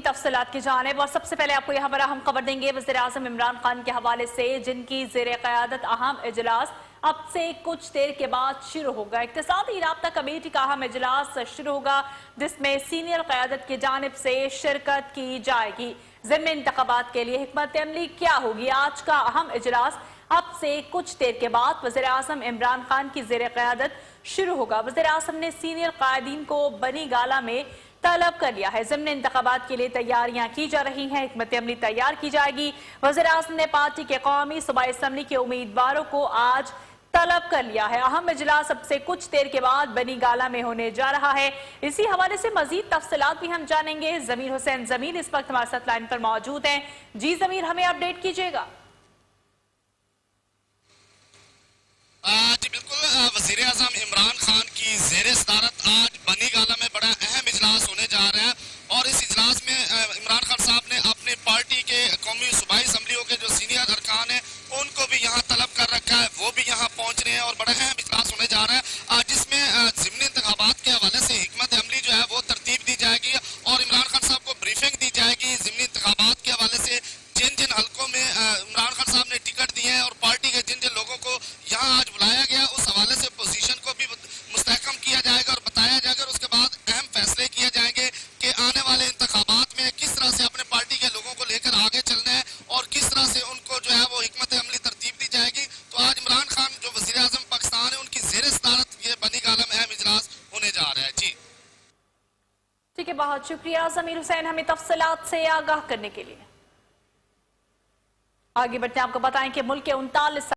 मज़ीद तफसीलात की जानिब और सबसे पहले आपको यहाँ पर हम खबर देंगे वज़ीर-ए-आज़म इमरान खान के हवाले से, जिनकी ज़ेरे क़यादत अहम इजलास अब से कुछ देर के बाद शुरू होगा। इक़्तिसादी राब्ता कमेटी का अहम इजलास शुरू होगा, जिसमें सीनियर क़यादत की जानिब से शिरकत की जाएगी। ज़िमनी इंतख़ाबात के लिए हिकमत अमली क्या होगी? आज का अहम इजलास अब से कुछ देर के बाद वज़ीर-ए-आज़म इमरान खान की ज़ेरे क़यादत शुरू होगा। वज़ीर-ए-आज़म ने सीनियर कायदीन को बनी गाला में तलब कर लिया है। ज़िमनी इंतख़ाबात के लिए तैयारियां की जा रही हैं, हिकमत अमली तैयार की जाएगी। वज़ीर-ए-आज़म ने पार्टी के कौमी सूबाई असम्बली के उम्मीदवारों को आज तलब कर लिया है। अहम इजलास अब से कुछ देर के बाद बनी गाला में होने जा रहा है। इसी हवाले से मजीद तफसीलात भी हम जानेंगे। ज़मीर हुसैन ज़मीर इस वक्त हमारे साथ लाइन पर मौजूद हैं। जी ज़मीर, हमें अपडेट कीजिएगा। जी बिल्कुल, वज़ीर-ए-आज़म इमरान खान की ज़ेरे सदारत आज बनी गाला में बड़ा अहम इजलास होने जा रहा है और इस इजलास में इमरान खान साहब ने अपनी पार्टी के कौमी सूबाई असम्बलियों के जो सीनियर अरकान हैं उनको भी यहाँ तलब कर रखा है, वो भी यहाँ पहुँच रहे हैं और बड़ा अहम इजलास होने जा रहा है, जिसमें ज़िमनी इंतख़ाबात के हवाले से हिकमत अमली जो है वो तरतीब दी जाएगी और इमरान खान साहब को ब्रीफिंग दी जाएगी। ज़िमनी इंतख़ाबात के हवाले से जिन जिन हल्कों में इमरान खान साहब ने टिकट दिए हैं और पार्टी के जिन जिन लोगों को यहाँ आज बुलाया गया, उस हवाले से पोजीशन को भी मुस्तहकम किया जाएगा और बताया जाएगा और उसके बाद अहम फैसले किए जाएंगे कि आने वाले इंतखाबात में किस तरह से अपने पार्टी के लोगों को लेकर आगे चलना है और किस तरह से उनको जो है वो हिकमत अमली तरतीब दी जाएगी। तो आज इमरान खान जो वज़ीर-ए-आज़म पाकिस्तान है, उनकी ज़ेरे सदारत ये बनी गाला में अहम इजलास होने जा रहा है। जी ठीक है, बहुत शुक्रिया ज़मीर हुसैन हमें तफसीलात से आगाह करने के लिए। आगे बढ़ते हैं, आपको बताएं कि मुल्क के 39